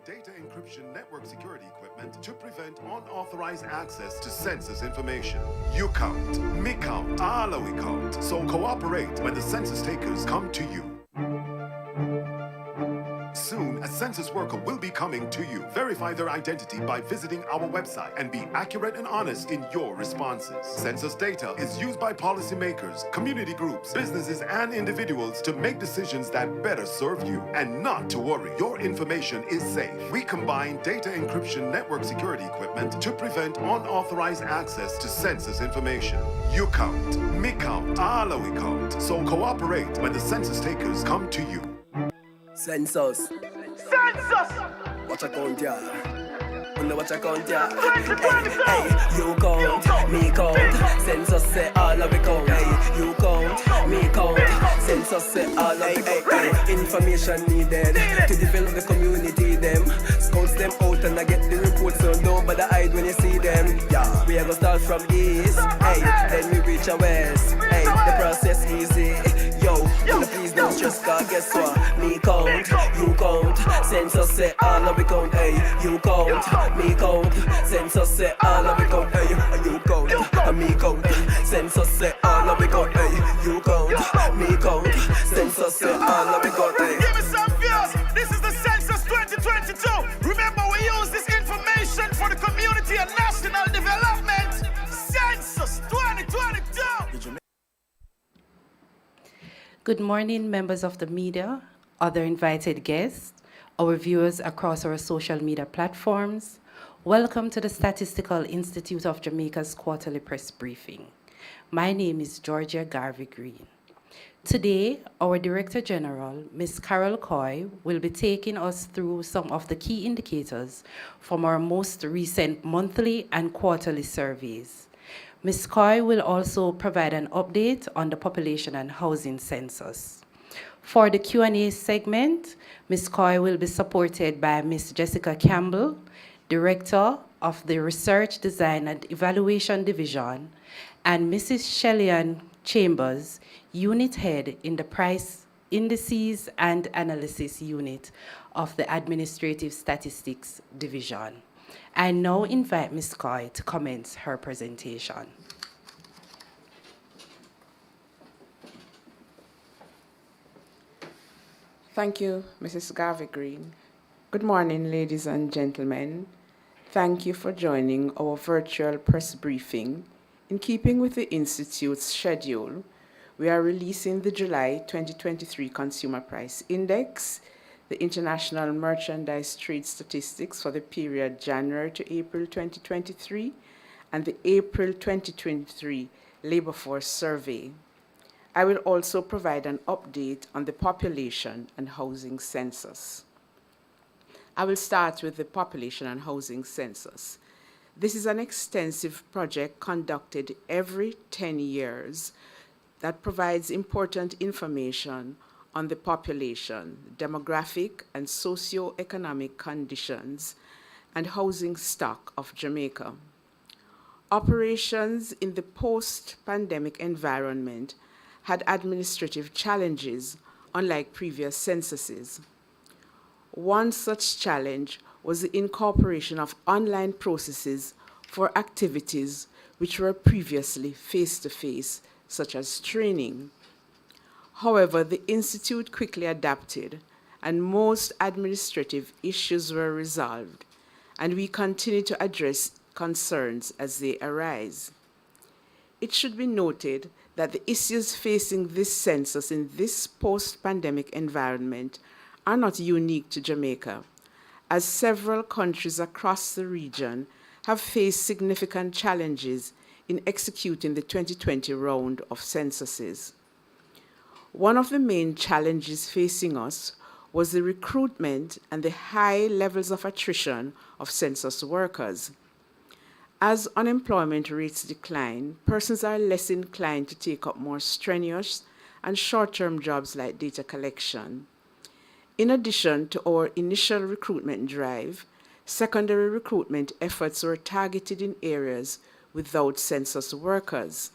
data encryption network security equipment to prevent unauthorized access to census information. You count, me count, all we count. So cooperate when the census takers come to you. Soon, a census worker will be coming to you. Verify their identity by visiting our website and be accurate and honest in your responses. Census data is used by policymakers, community groups, businesses, and individuals to make decisions that better serve you. And not to worry, your information is safe. We combine data encryption network security equipment to prevent unauthorized access to census information. You count, me count, all we count. So cooperate when the census takers come to you. Census. Watch a count, yeah. Wonder what I count, yeah. Hey, you count, me count. Census say all of we count. Hey, you count, me count. Census say all of we count. Information needed to develop the community. Them scouts them out and I get the reports, so nobody hide when you see them. Yeah, we are gonna start from east. Hey, then we reach a west. Hey, the process easy. Yo, please don't stress, cause guess what? Me count, you count. Census say all of we count. Hey, you count, me count. Census say all of we count. Hey, you count, me count. Census say all of we count. Hey, you count, me count. Census say all of we count. Hey. Give me some views. This is the Census 2022. Remember, we use this information for the community and national development. Census 2022. Good morning, members of the media, other invited guests, our viewers across our social media platforms. Welcome to the Statistical Institute of Jamaica's quarterly press briefing. My name is Georgia Garvey-Green. Today, our Director General, Ms. Carol Coy, will be taking us through some of the key indicators from our most recent monthly and quarterly surveys. Ms. Coy will also provide an update on the population and housing census. For the Q&A segment, Ms. Coy will be supported by Ms. Jessica Campbell, Director of the Research, Design and Evaluation Division, and Mrs. Shellyan Chambers, Unit Head in the Price Indices and Analysis Unit of the Administrative Statistics Division. I now invite Ms. Coy to commence her presentation. Thank you, Mrs. Garvey-Green. Good morning, ladies and gentlemen. Thank you for joining our virtual press briefing. In keeping with the Institute's schedule, we are releasing the July 2023 Consumer Price Index, the International Merchandise Trade Statistics for the period January to April 2023, and the April 2023 Labor Force Survey. I will also provide an update on the population and housing census. I will start with the population and housing census. This is an extensive project conducted every 10 years that provides important information on the population, demographic and socio-economic conditions, and housing stock of Jamaica. Operations in the post-pandemic environment had administrative challenges, unlike previous censuses. One such challenge was the incorporation of online processes for activities which were previously face-to-face, such as training. However, the Institute quickly adapted, and most administrative issues were resolved, and we continue to address concerns as they arise. It should be noted that the issues facing this census in this post-pandemic environment are not unique to Jamaica, as several countries across the region have faced significant challenges in executing the 2020 round of censuses. One of the main challenges facing us was the recruitment and the high levels of attrition of census workers. As unemployment rates decline, persons are less inclined to take up more strenuous and short-term jobs like data collection. In addition to our initial recruitment drive, secondary recruitment efforts were targeted in areas without census workers.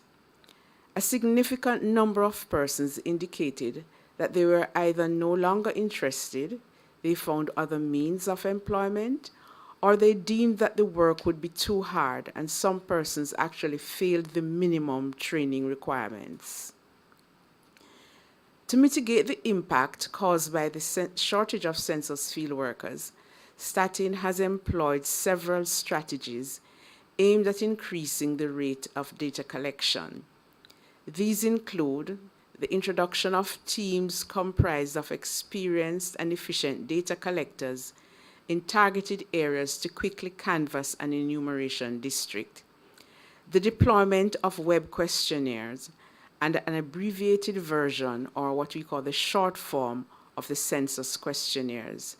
A significant number of persons indicated that they were either no longer interested, they found other means of employment, or they deemed that the work would be too hard and some persons actually failed the minimum training requirements. To mitigate the impact caused by the shortage of census field workers, STATIN has employed several strategies aimed at increasing the rate of data collection. These include the introduction of teams comprised of experienced and efficient data collectors in targeted areas to quickly canvass an enumeration district, the deployment of web questionnaires, and an abbreviated version, or what we call the short form, of the census questionnaires.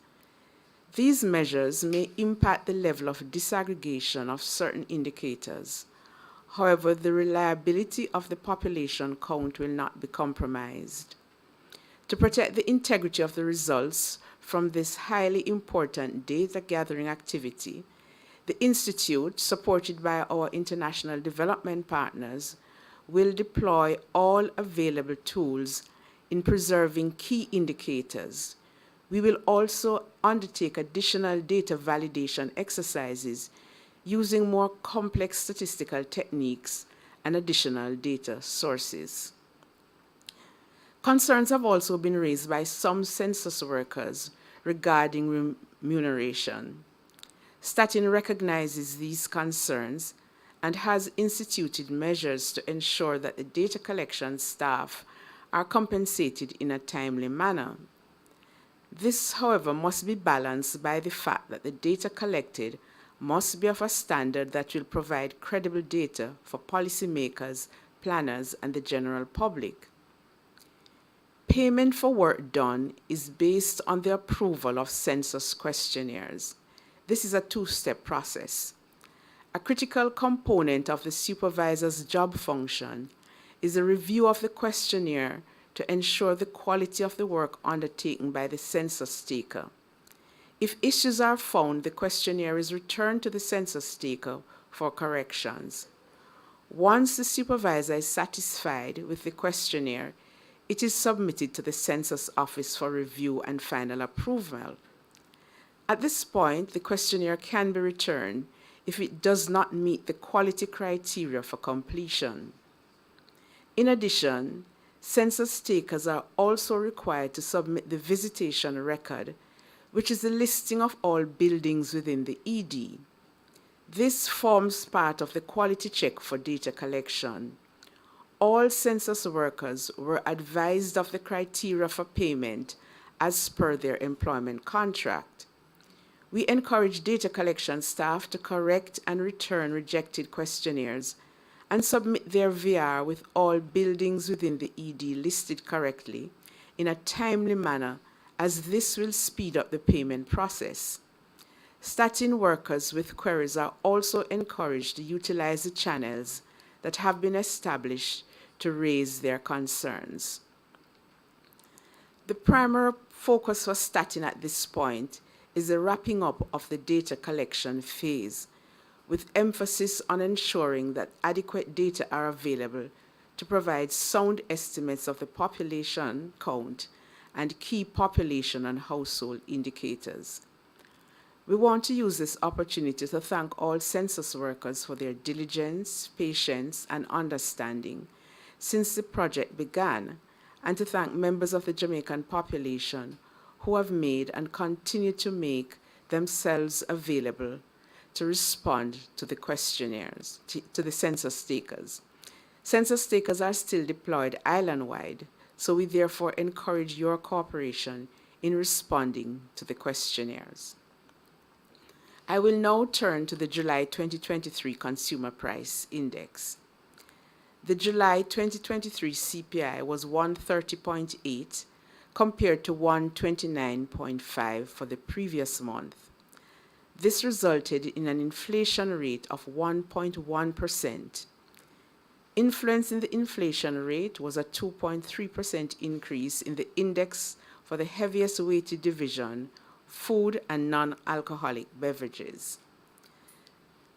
These measures may impact the level of disaggregation of certain indicators. However, the reliability of the population count will not be compromised. To protect the integrity of the results from this highly important data gathering activity, the Institute, supported by our international development partners, will deploy all available tools in preserving key indicators. We will also undertake additional data validation exercises using more complex statistical techniques and additional data sources. Concerns have also been raised by some census workers regarding remuneration. STATIN recognizes these concerns and has instituted measures to ensure that the data collection staff are compensated in a timely manner. This, however, must be balanced by the fact that the data collected must be of a standard that will provide credible data for policymakers, planners, and the general public. Payment for work done is based on the approval of census questionnaires. This is a two-step process. A critical component of the supervisor's job function is a review of the questionnaire to ensure the quality of the work undertaken by the census taker. If issues are found, the questionnaire is returned to the census taker for corrections. Once the supervisor is satisfied with the questionnaire, it is submitted to the census office for review and final approval. At this point, the questionnaire can be returned if it does not meet the quality criteria for completion. In addition, census takers are also required to submit the visitation record, which is the listing of all buildings within the ED. This forms part of the quality check for data collection. All census workers were advised of the criteria for payment as per their employment contract. We encourage data collection staff to correct and return rejected questionnaires and submit their VR with all buildings within the ED listed correctly in a timely manner, as this will speed up the payment process. STATIN workers with queries are also encouraged to utilize the channels that have been established to raise their concerns. The primary focus for STATIN at this point is the wrapping up of the data collection phase, with emphasis on ensuring that adequate data are available to provide sound estimates of the population count and key population and household indicators. We want to use this opportunity to thank all census workers for their diligence, patience, and understanding since the project began, and to thank members of the Jamaican population who have made and continue to make themselves available to respond to the questionnaires, to the census takers. Census takers are still deployed island-wide, so we therefore encourage your cooperation in responding to the questionnaires. I will now turn to the July 2023 Consumer Price Index. The July 2023 CPI was 130.8 compared to 129.5 for the previous month. This resulted in an inflation rate of 1.1%. Influencing the inflation rate was a 2.3% increase in the index for the heaviest weighted division, food and non-alcoholic beverages.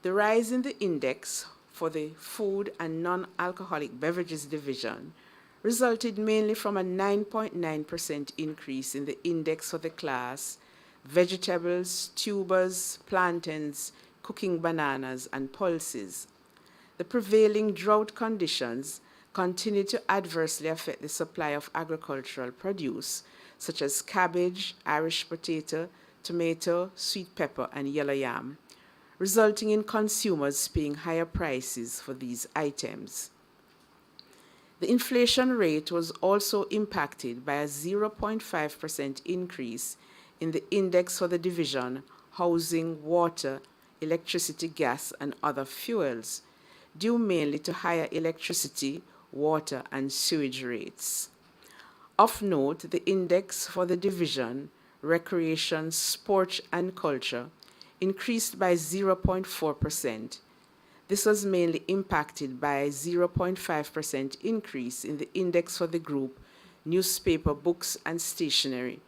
The rise in the index for the food and non-alcoholic beverages division resulted mainly from a 9.9% increase in the index for the class vegetables, tubers, plantains, cooking bananas, and pulses. The prevailing drought conditions continue to adversely affect the supply of agricultural produce, such as cabbage, Irish potato, tomato, sweet pepper, and yellow yam, resulting in consumers paying higher prices for these items. The inflation rate was also impacted by a 0.5% increase in the index for the division housing, water, electricity, gas, and other fuels, due mainly to higher electricity, water, and sewage rates. Of note, the index for the division recreation, sport, and culture increased by 0.4%. This was mainly impacted by a 0.5% increase in the index for the group newspaper, books, and stationery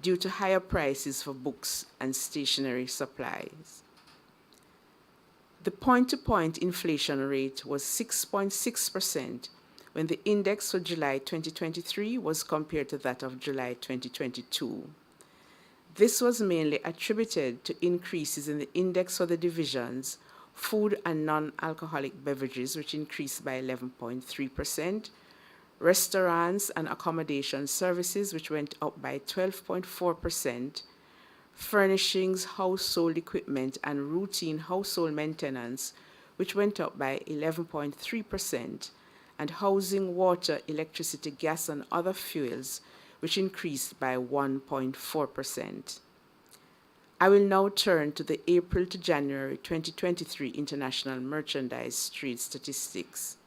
due to higher prices for books and stationery supplies. The point-to-point inflation rate was 6.6% when the index for July 2023 was compared to that of July 2022. This was mainly attributed to increases in the index for the divisions food and non-alcoholic beverages, which increased by 11.3%, restaurants and accommodation services, which went up by 12.4%, furnishings, household equipment, and routine household maintenance, which went up by 11.3%, and housing, water, electricity, gas, and other fuels, which increased by 1.4%. I will now turn to the April to January 2023 international merchandise trade statistics.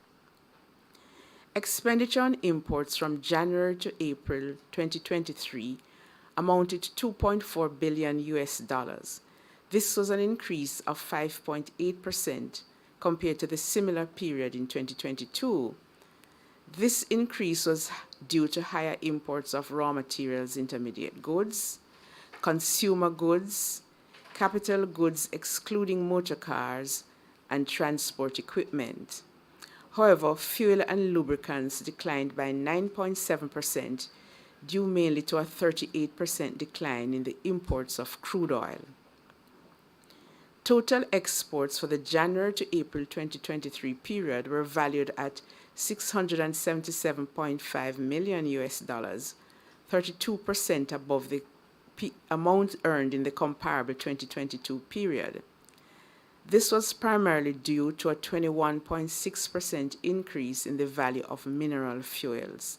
Expenditure on imports from January to April 2023 amounted to $2.4 billion. This was an increase of 5.8% compared to the similar period in 2022. This increase was due to higher imports of raw materials, intermediate goods, consumer goods, capital goods excluding motor cars, and transport equipment. However, fuel and lubricants declined by 9.7%, due mainly to a 38% decline in the imports of crude oil. Total exports for the January to April 2023 period were valued at $677.5 million, 32% above the amount earned in the comparable 2022 period. This was primarily due to a 21.6% increase in the value of mineral fuels.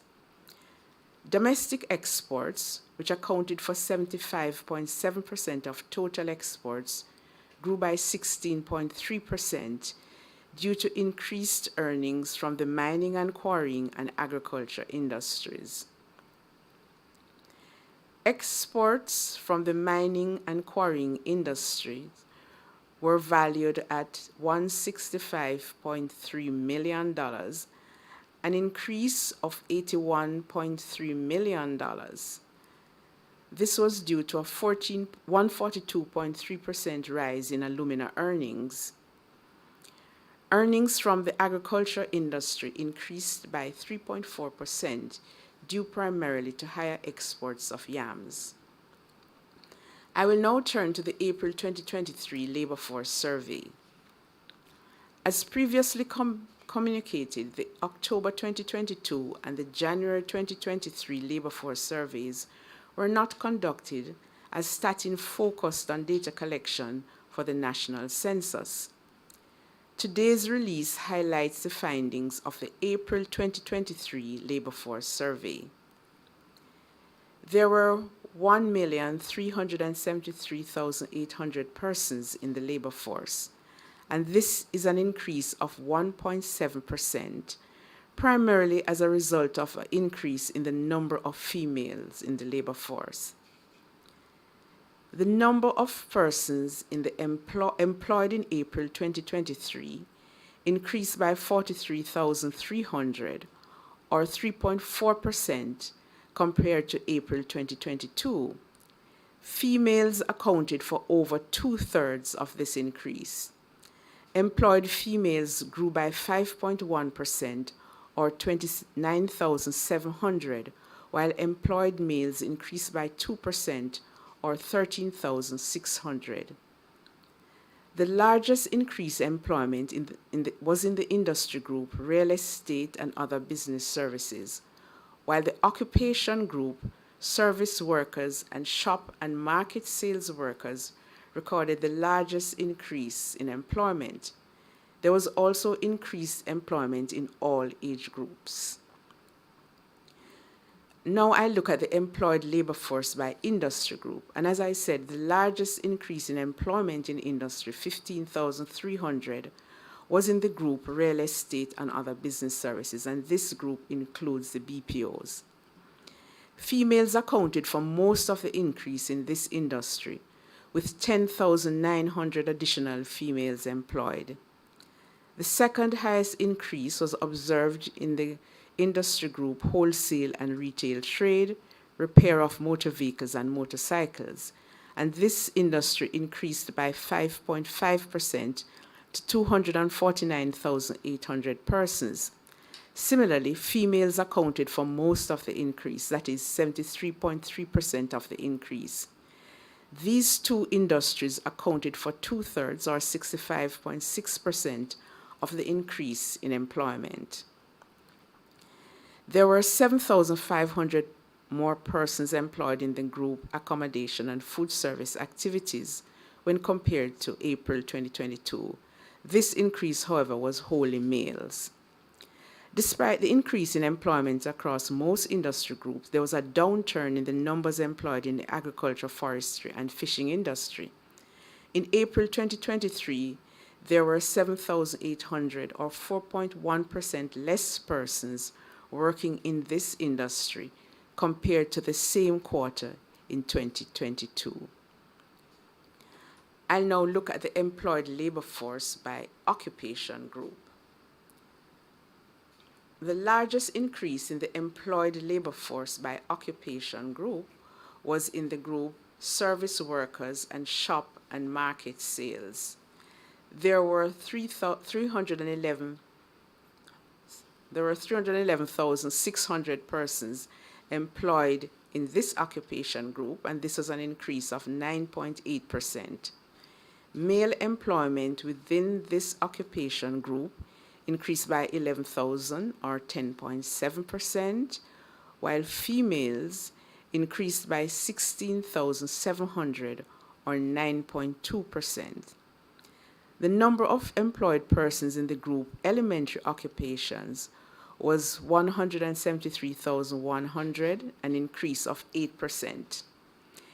Domestic exports, which accounted for 75.7% of total exports, grew by 16.3% due to increased earnings from the mining and quarrying and agriculture industries. Exports from the mining and quarrying industries were valued at $165.3 million, an increase of $81.3 million. This was due to a 142.3% rise in alumina earnings. Earnings from the agriculture industry increased by 3.4%, due primarily to higher exports of yams. I will now turn to the April 2023 labor force survey. As previously communicated, the October 2022 and the January 2023 labor force surveys were not conducted as STATIN focused on data collection for the national census. Today's release highlights the findings of the April 2023 labor force survey. There were 1,373,800 persons in the labor force, and this is an increase of 1.7%, primarily as a result of an increase in the number of females in the labor force. The number of persons in the employed in April 2023 increased by 43,300, or 3.4%, compared to April 2022. Females accounted for over 2/3 of this increase. Employed females grew by 5.1%, or 29,700, while employed males increased by 2%, or 13,600. The largest increase in employment was in the industry group, real estate and other business services, while the occupation group, service workers and shop and market sales workers recorded the largest increase in employment. There was also increased employment in all age groups. Now I look at the employed labor force by industry group. And as I said, the largest increase in employment in industry, 15,300, was in the group real estate and other business services. And this group includes the BPOs. Females accounted for most of the increase in this industry, with 10,900 additional females employed. The second highest increase was observed in the industry group wholesale and retail trade, repair of motor vehicles and motorcycles, and this industry increased by 5.5% to 249,800 persons. Similarly, females accounted for most of the increase, that is 73.3% of the increase. These two industries accounted for 2/3 or 65.6% of the increase in employment. There were 7,500 more persons employed in the group accommodation and food service activities when compared to April 2022. This increase, however, was wholly males. Despite the increase in employment across most industry groups, there was a downturn in the numbers employed in the agriculture, forestry, and fishing industry. In April 2023, there were 7,800 or 4.1% less persons working in this industry compared to the same quarter in 2022. I'll now look at the employed labor force by occupation group. The largest increase in the employed labor force by occupation group was in the group service workers and shop and market sales. There were 311,600 persons employed in this occupation group, and this was an increase of 9.8%. Male employment within this occupation group increased by 11,000 or 10.7%, while females increased by 16,700 or 9.2%. The number of employed persons in the group elementary occupations was 173,100, an increase of 8%.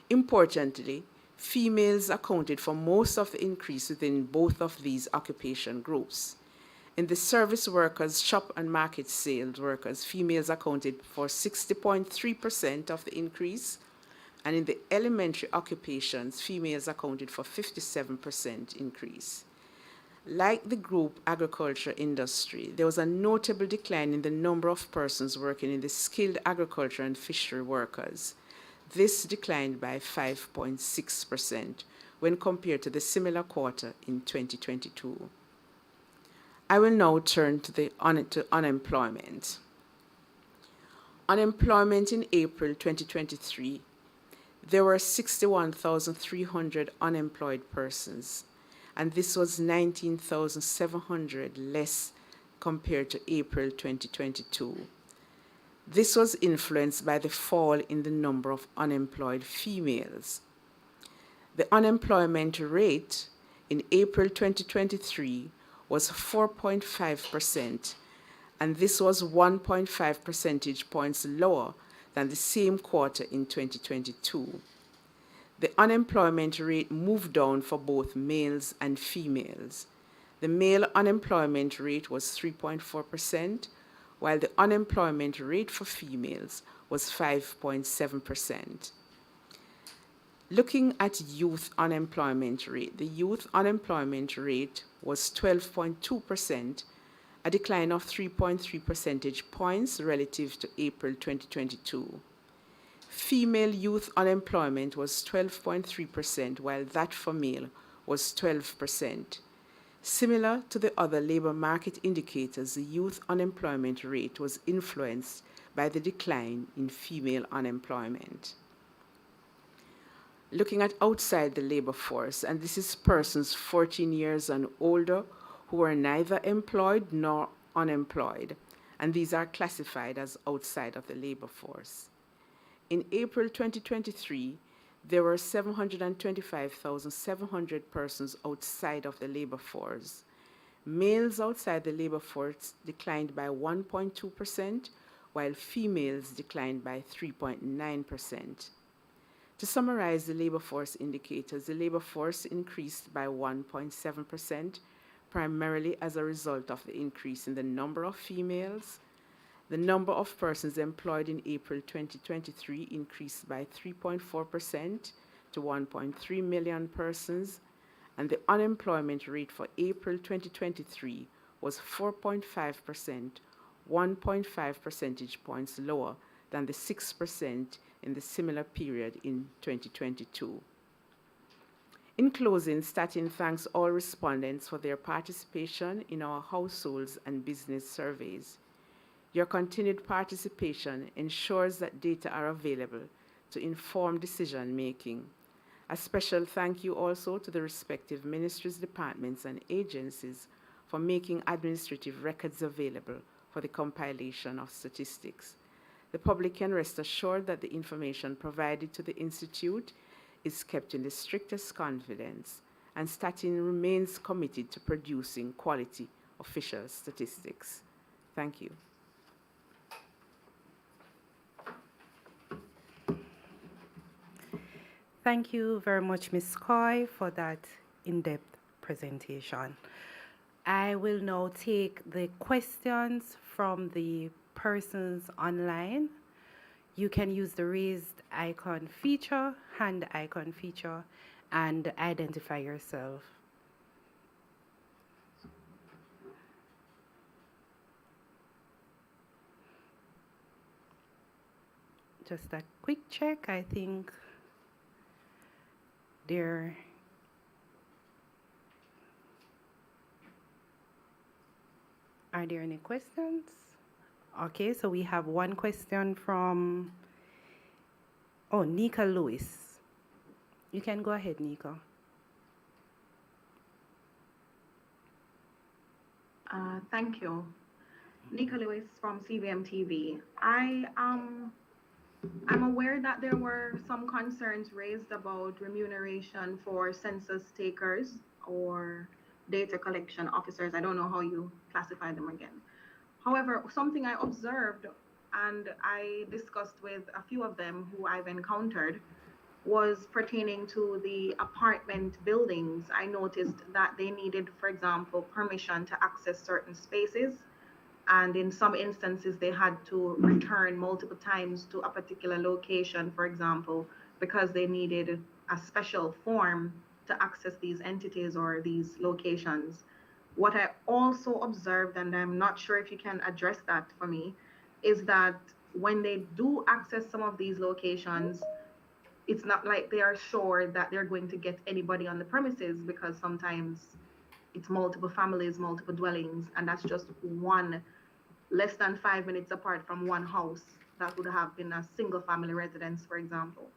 Importantly, females accounted for most of the increase within both of these occupation groups. In the service workers, shop and market sales workers, females accounted for 60.3% of the increase, and in the elementary occupations, females accounted for 57% increase. Like the group agriculture industry, there was a notable decline in the number of persons working in the skilled agriculture and fishery workers. This declined by 5.6% when compared to the similar quarter in 2022. I will now turn to unemployment. Unemployment in April 2023, there were 61,300 unemployed persons, and this was 19,700 less compared to April 2022. This was influenced by the fall in the number of unemployed females. The unemployment rate in April 2023 was 4.5%, and this was 1.5 percentage points lower than the same quarter in 2022. The unemployment rate moved down for both males and females. The male unemployment rate was 3.4%, while the unemployment rate for females was 5.7%. Looking at youth unemployment rate, the youth unemployment rate was 12.2%, a decline of 3.3 percentage points relative to April 2022. Female youth unemployment was 12.3%, while that for male was 12%. Similar to the other labor market indicators, the youth unemployment rate was influenced by the decline in female unemployment. looking at outside the labor force, and this is persons 14 years and older who are neither employed nor unemployed, and these are classified as outside of the labor force. In April 2023, there were 725,700 persons outside of the labor force. Males outside the labor force declined by 1.2%, while females declined by 3.9%. To summarize the labor force indicators, the labor force increased by 1.7%, primarily as a result of the increase in the number of females. The number of persons employed in April 2023 increased by 3.4% to 1.3 million persons, and the unemployment rate for April 2023 was 4.5%, 1.5 percentage points lower than the 6% in the similar period in 2022. In closing, STATIN thanks all respondents for their participation in our households and business surveys. Your continued participation ensures that data are available to inform decision making. A special thank you also to the respective ministries, departments, and agencies for making administrative records available for the compilation of statistics. The public can rest assured that the information provided to the Institute is kept in the strictest confidence, and STATIN remains committed to producing quality official statistics. Thank you. Thank you very much, Ms. Coy, for that in-depth presentation. I will now take the questions from the persons online. You can use the raised icon feature, hand icon feature, and identify yourself. Just a quick check, I think there are there any questions? Okay, so we have one question from Nika Lewis. You can go ahead, Nika. Thank you. Nika Lewis from CVM TV. I'm aware that there were some concerns raised about remuneration for census takers or data collection officers. I don't know how you classify them again. However, something I observed and I discussed with a few of them who I've encountered was pertaining to the apartment buildings. I noticed that they needed, for example, permission to access certain spaces. And in some instances, they had to return multiple times to a particular location, for example, because they needed a special form to access these entities or these locations. What I also observed, and I'm not sure if you can address that for me, is that when they do access some of these locations, it's not like they are sure that they're going to get anybody on the premises, because sometimes it's multiple families, multiple dwellings, and that's just one less than 5 minutes apart from one house that would have been a single family residence, for example.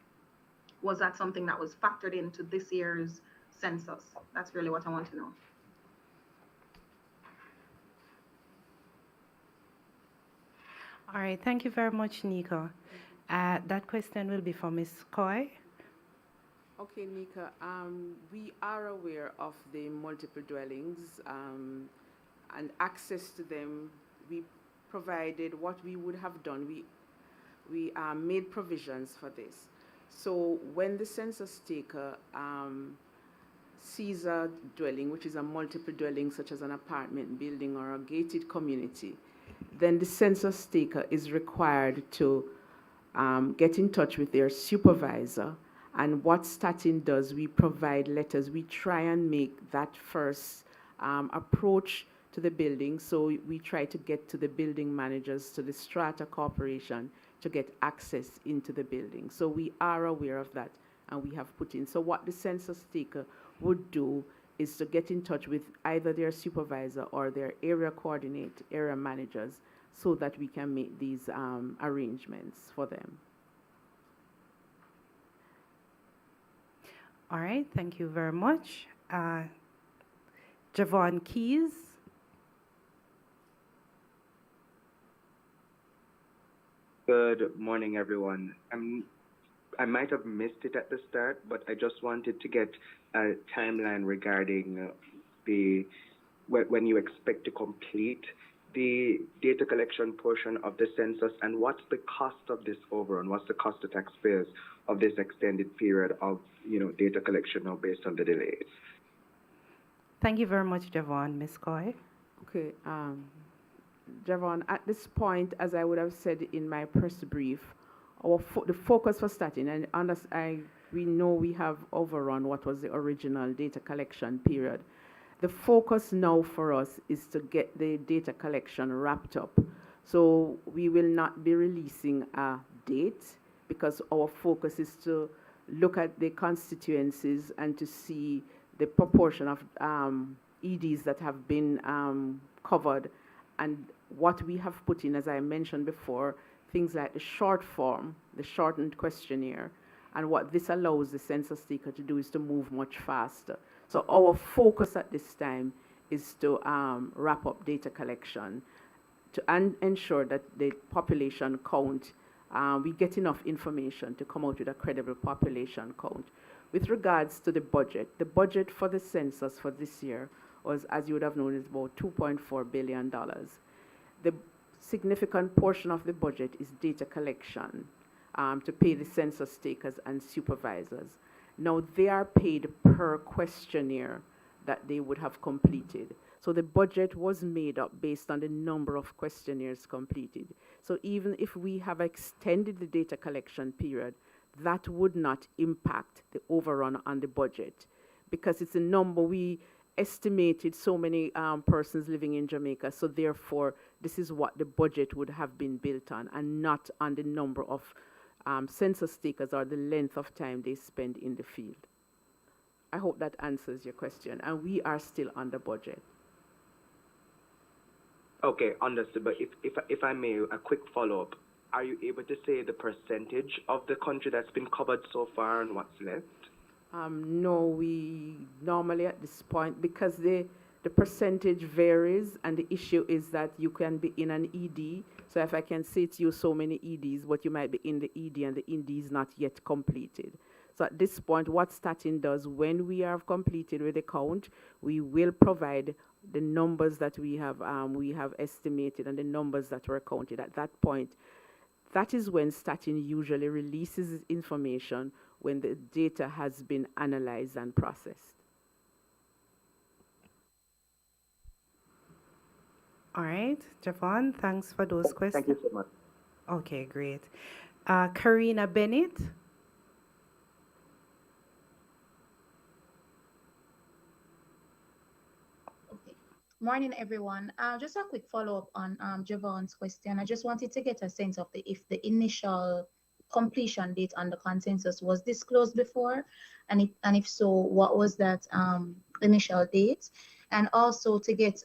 Was that something that was factored into this year's census? That's really what I want to know. All right, thank you very much, Nika. That question will be for Ms. Coy. Okay, Nika, we are aware of the multiple dwellings and access to them. We provided what we would have done. We made provisions for this. So when the census taker sees a dwelling, which is a multiple dwelling, such as an apartment building or a gated community, then the census taker is required to get in touch with their supervisor. And what STATIN does, we provide letters. We try and make that first approach to the building. So we try to get to the building managers, to the strata corporation, to get access into the building. So we are aware of that, and we have put in. So what the census taker would do is to get in touch with either their supervisor or their area coordinate, area managers, so that we can make these arrangements for them. All right, thank you very much. Javon Keys. Good morning, everyone. I might have missed it at the start, but I just wanted to get a timeline regarding when you expect to complete the data collection portion of the census, and what's the cost of this overrun? What's the cost to taxpayers of this extended period of data collection now based on the delays? Thank you very much, Javon. Ms. Coy. Okay, Javon, at this point, as I would have said in my press brief, the focus for STATIN, and we know we have overrun what was the original data collection period. The focus now for us is to get the data collection wrapped up. So we will not be releasing a date because our focus is to look at the constituencies and to see the proportion of EDs that have been covered, and what we have put in, as I mentioned before, things like the short form, the shortened questionnaire, and what this allows the census taker to do is to move much faster. So our focus at this time is to wrap up data collection to ensure that the population count, we get enough information to come out with a credible population count. With regards to the budget for the census for this year was, as you would have known, is about $2.4 billion. The significant portion of the budget is data collection to pay the census takers and supervisors. Now, they are paid per questionnaire that they would have completed. So the budget was made up based on the number of questionnaires completed. So even if we have extended the data collection period, that would not impact the overrun on the budget because it's a number. We estimated so many persons living in Jamaica, so therefore this is what the budget would have been built on and not on the number of census takers or the length of time they spend in the field. I hope that answers your question, and we are still under budget. Okay, understood. But if I may, a quick follow-up. Are you able to say the percentage of the country that's been covered so far and what's left? No, we normally at this point, because the percentage varies, and the issue is that you can be in an ED. So if I can say to you so many EDs, but you might be in the ED and the ED is not yet completed. So at this point, what STATIN does, when we are completed with the count, we will provide the numbers that we have estimated and the numbers that were counted at that point. That is when STATIN usually releases information when the data has been analyzed and processed. All right, Javon, thanks for those questions. Thank you so much. Okay, great. Karina Bennett. Morning, everyone. Just a quick follow-up on Javon's question. I just wanted to get a sense of if the initial completion date on the consensus was disclosed before, and if so, what was that initial date? And also to get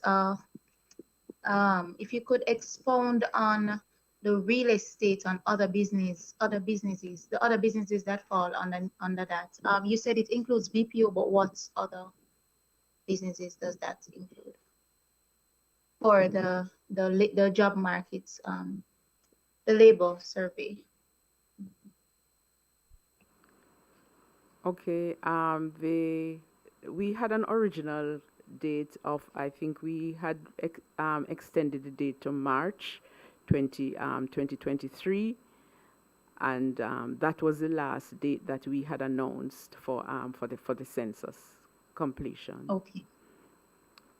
if you could expound on the real estate and other businesses that fall under that. You said it includes BPO, but what other businesses does that include? For the job markets, the labor survey. Okay, we had an original date of, I think we had extended the date to March 2023, and that was the last date that we had announced for the census completion. Okay.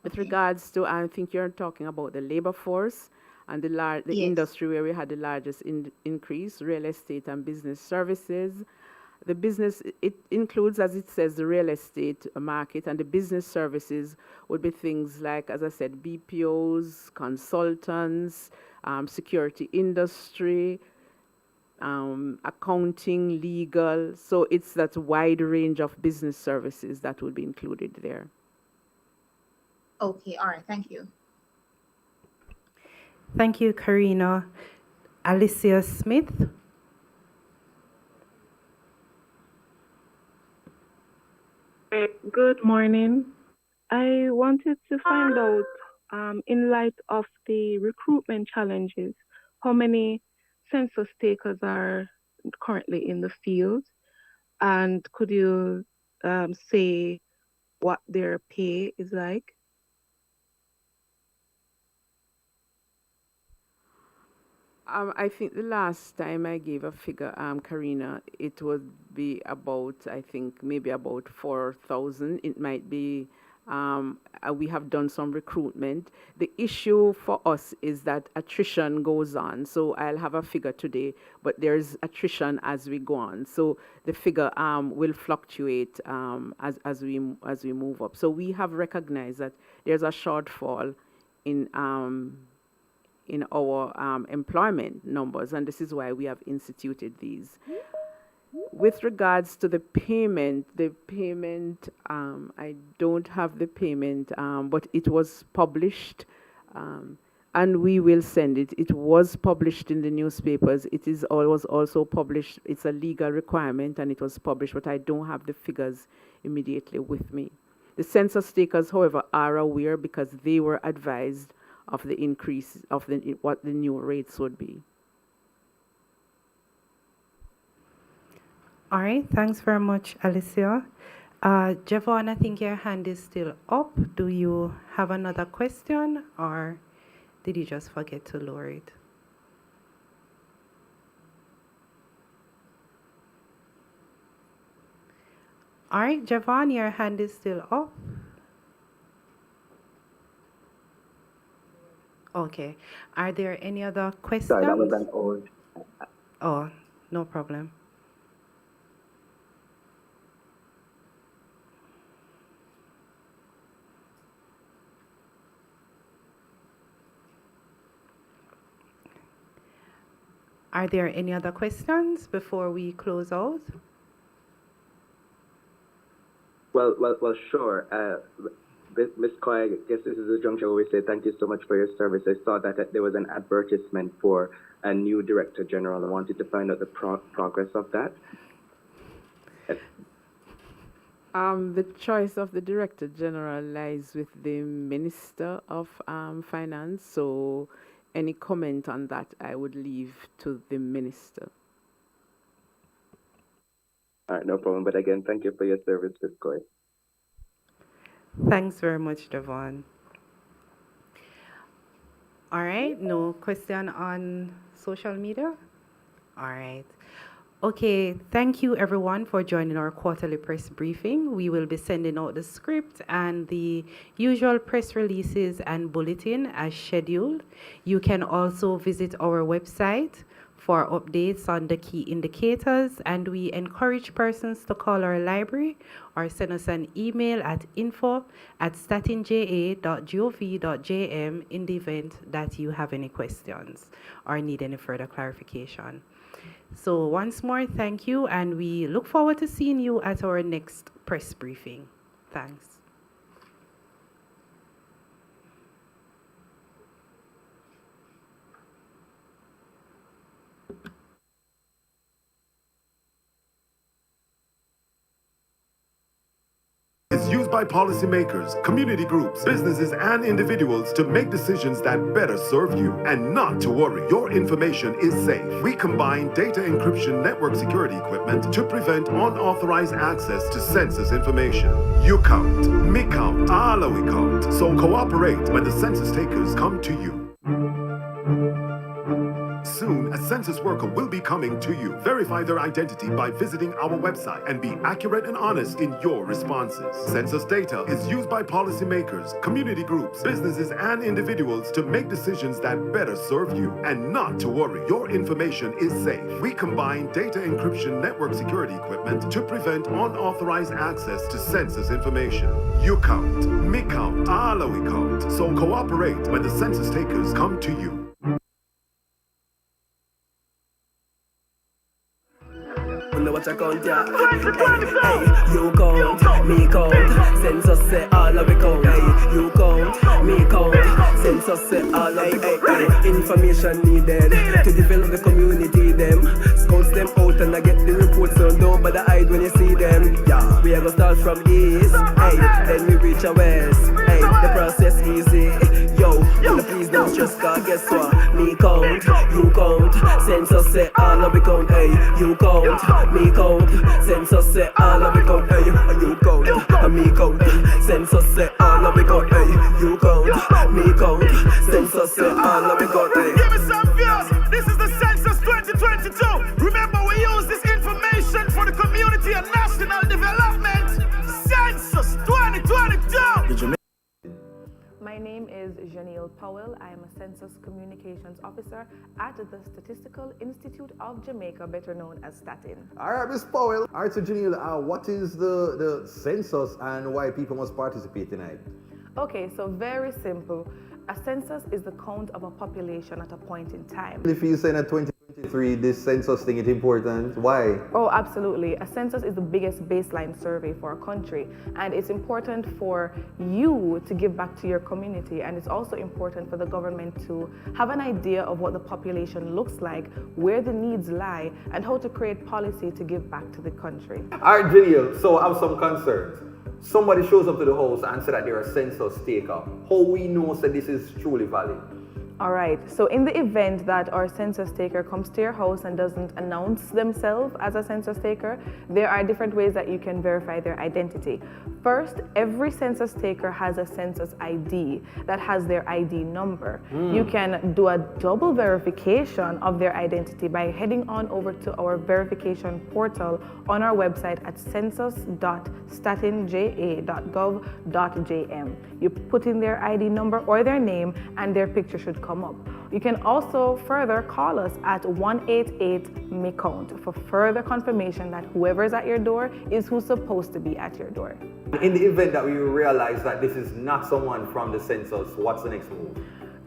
With regards to, I think you're talking about the labor force and the yes, industry where we had the largest increase, real estate and business services. The business, it includes, as it says, the real estate market, and the business services would be things like, as I said, BPOs, consultants, security industry, accounting, legal. So it's that wide range of business services that would be included there. Okay, all right, thank you. Thank you, Karina. Alicia Smith. Good morning. I wanted to find out, in light of the recruitment challenges, how many census takers are currently in the field, and could you say what their pay is like? I think the last time I gave a figure, Karina, it would be about, I think, maybe about 4,000. It might be, we have done some recruitment. The issue for us is that attrition goes on. So I'll have a figure today, but there's attrition as we go on. So the figure will fluctuate as we move up. So we have recognized that there's a shortfall in our employment numbers, and this is why we have instituted these. With regards to the payment, I don't have the payment, but it was published, and we will send it. It was published in the newspapers. It was also published. It's a legal requirement, and it was published, but I don't have the figures immediately with me. The census takers, however, are aware because they were advised of the increase of what the new rates would be. All right, thanks very much, Alicia. Javon, I think your hand is still up. Do you have another question, or did you just forget to lower it? All right, Javon, your hand is still up. Okay. Are there any other questions? Sorry, that was an old. Oh, no problem. Are there any other questions before we close out? Well, sure. Ms. Coy, I guess this is a juncture where we say thank you so much for your service. I saw that there was an advertisement for a new Director General. I wanted to find out the progress of that. The choice of the Director General lies with the Minister of Finance, so any comment on that I would leave to the Minister. All right, no problem. But again, thank you for your service, Ms. Coy. Thanks very much, Devon. All right, no question on social media? All right. Okay, thank you everyone for joining our quarterly press briefing. We will be sending out the script and the usual press releases and bulletin as scheduled. You can also visit our website for updates on the key indicators, and we encourage persons to call our library or send us an email at info@statinja.gov.jm in the event that you have any questions or need any further clarification. So once more, thank you, and we look forward to seeing you at our next press briefing. Thanks. Is used by policymakers, community groups, businesses, and individuals to make decisions that better serve you. And not to worry, your information is safe. We combine data encryption network security equipment to prevent unauthorized access to census information. You count, me count, all we count. So cooperate when the census takers come to you. Soon, a census worker will be coming to you. Verify their identity by visiting our website and be accurate and honest in your responses. Census data is used by policymakers, community groups, businesses, and individuals to make decisions that better serve you. And not to worry, your information is safe. We combine data encryption network security equipment to prevent unauthorized access to census information. You count, me count, all we count. So cooperate when the census takers come to you. Wonder what I count, yeah. Hey, you count, me count. Census say all of we count. Hey, you count, me count. Census say all of we count. Information needed to develop the community. Them scouts them out and I get the reports, so don't bother hide when you see them. Yeah, we We are gonna start from east, hey, then we reach a west, hey, the process easy. Yo, please don't stress, cause guess what? Me count, you count, census say all of we count, hey, you count, me count, census say all of we count, hey, you count, me count, census say all of we count, hey, you count, me count, census say all of we count, hey. Give me some views. This is the Census 2022. Remember, we use this information for the community and national development. Census 2022. My name is Janelle Powell. I am a Census Communications Officer at the Statistical Institute of Jamaica, better known as STATIN. All right, Ms. Powell. All right, so Janelle, what is the census and why people must participate tonight? Okay, so very simple. A census is the count of a population at a point in time. If you say that 2023, this census thing is important, why? Oh, absolutely. A census is the biggest baseline survey for a country, and it's important for you to give back to your community, and it's also important for the government to have an idea of what the population looks like, where the needs lie, and how to create policy to give back to the country. All right, Janelle, so I have some concerns. Somebody shows up to the house and say that they're a census taker. How we know that this is truly valid? All right, so in the event that our census taker comes to your house and doesn't announce themselves as a census taker, there are different ways that you can verify their identity. First, every census taker has a census ID that has their ID number. You can do a double verification of their identity by heading on over to our verification portal on our website at census.statinja.gov.jm. You put in their ID number or their name and their picture should come up. You can also further call us at 188-ME-COUNT for further confirmation that whoever is at your door is who's supposed to be at your door. In the event that we realize that this is not someone from the census, what's the next move?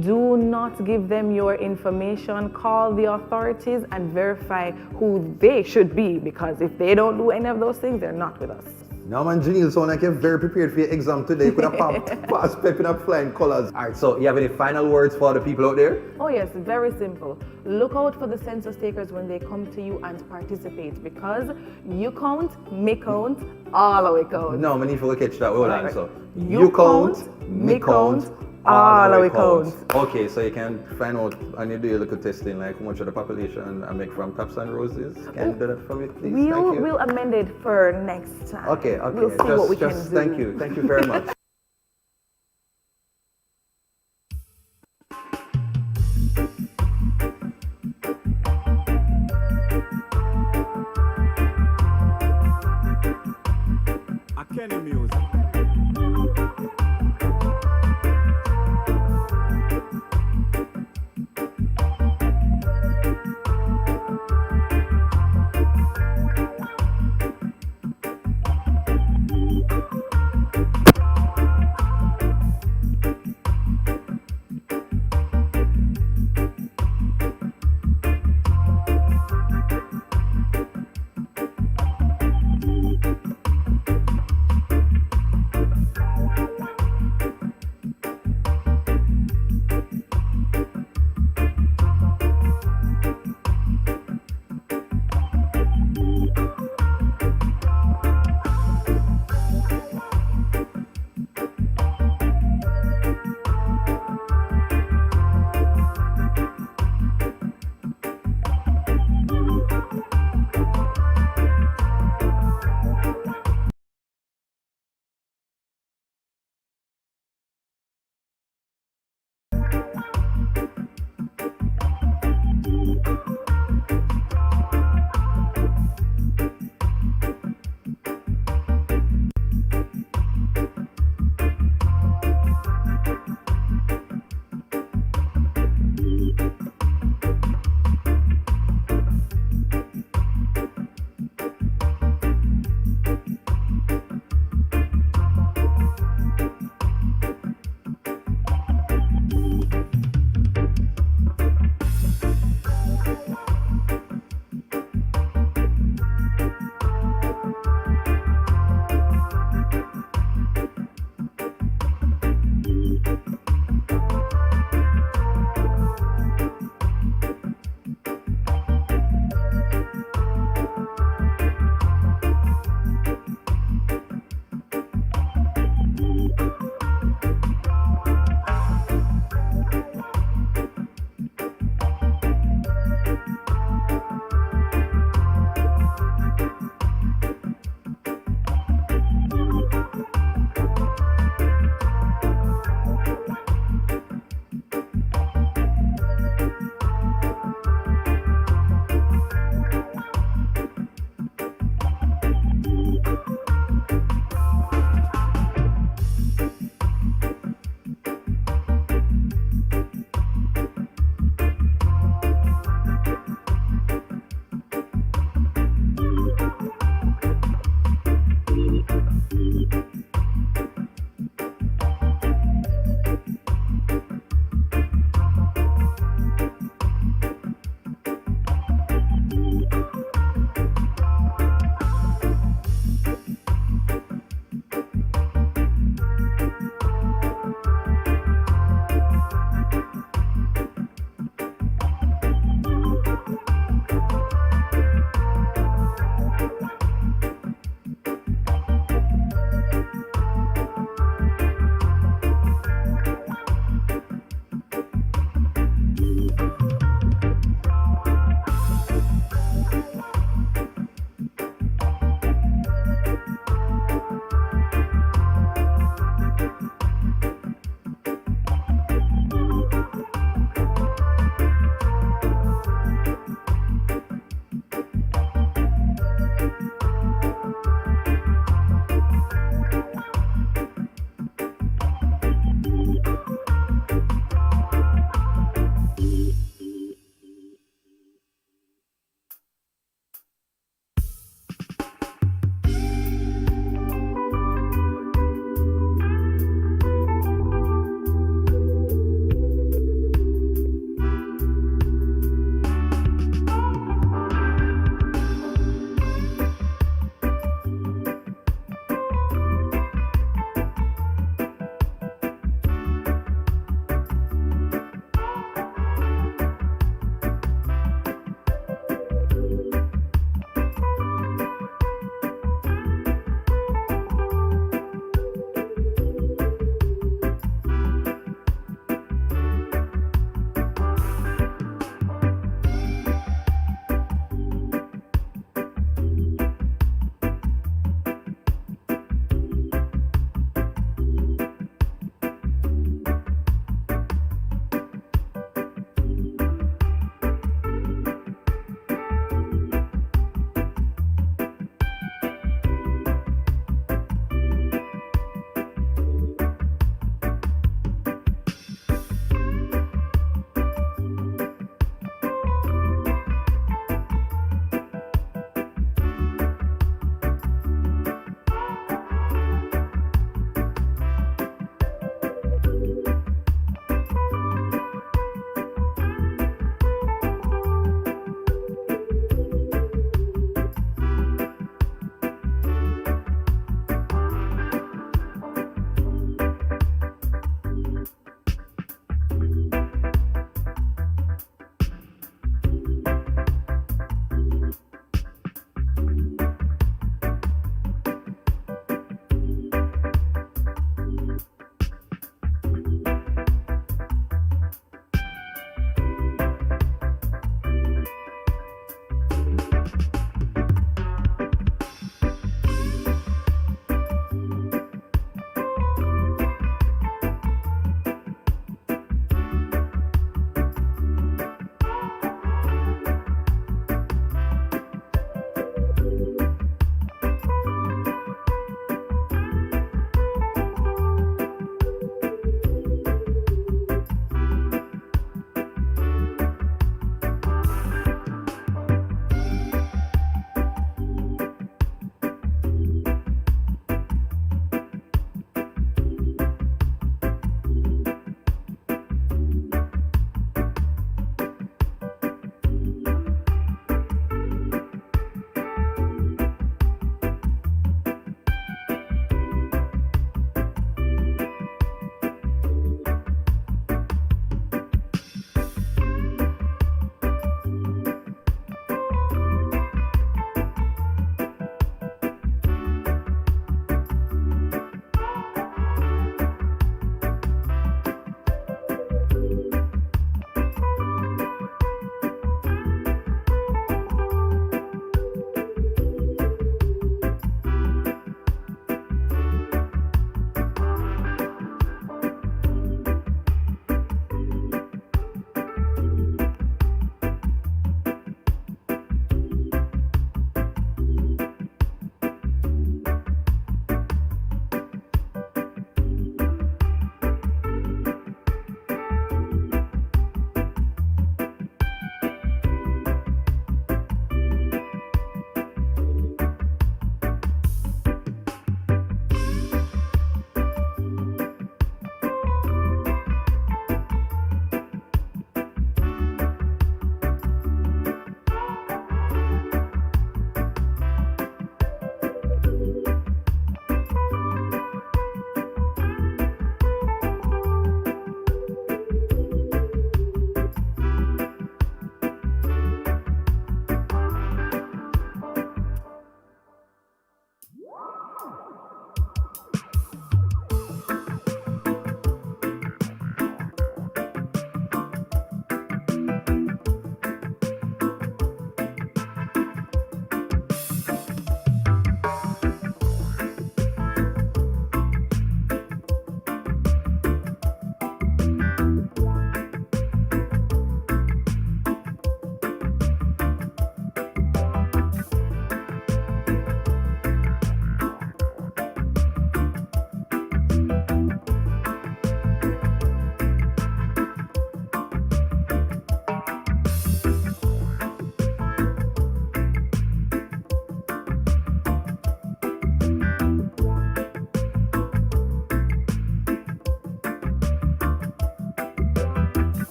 Do not give them your information. Call the authorities and verify who they should be, because if they don't do any of those things, they're not with us. Now, man, Janelle, sound like you're very prepared for your exam today. You could have passed pepping up flying colors. All right, so you have any final words for the people out there? Oh yes, very simple. Look out for the census takers when they come to you and participate, because you count, me count, all of it count. No, I need to catch that. Hold on. So You count, me count, all of it count. Okay, so you can find out and you do your little testing, like how much of the population I make from Taps and Roses. Can you do that for me, please? We'll amend it for next time. Okay. We'll see what we can do. Thank you. Thank you very much. Kenny Music.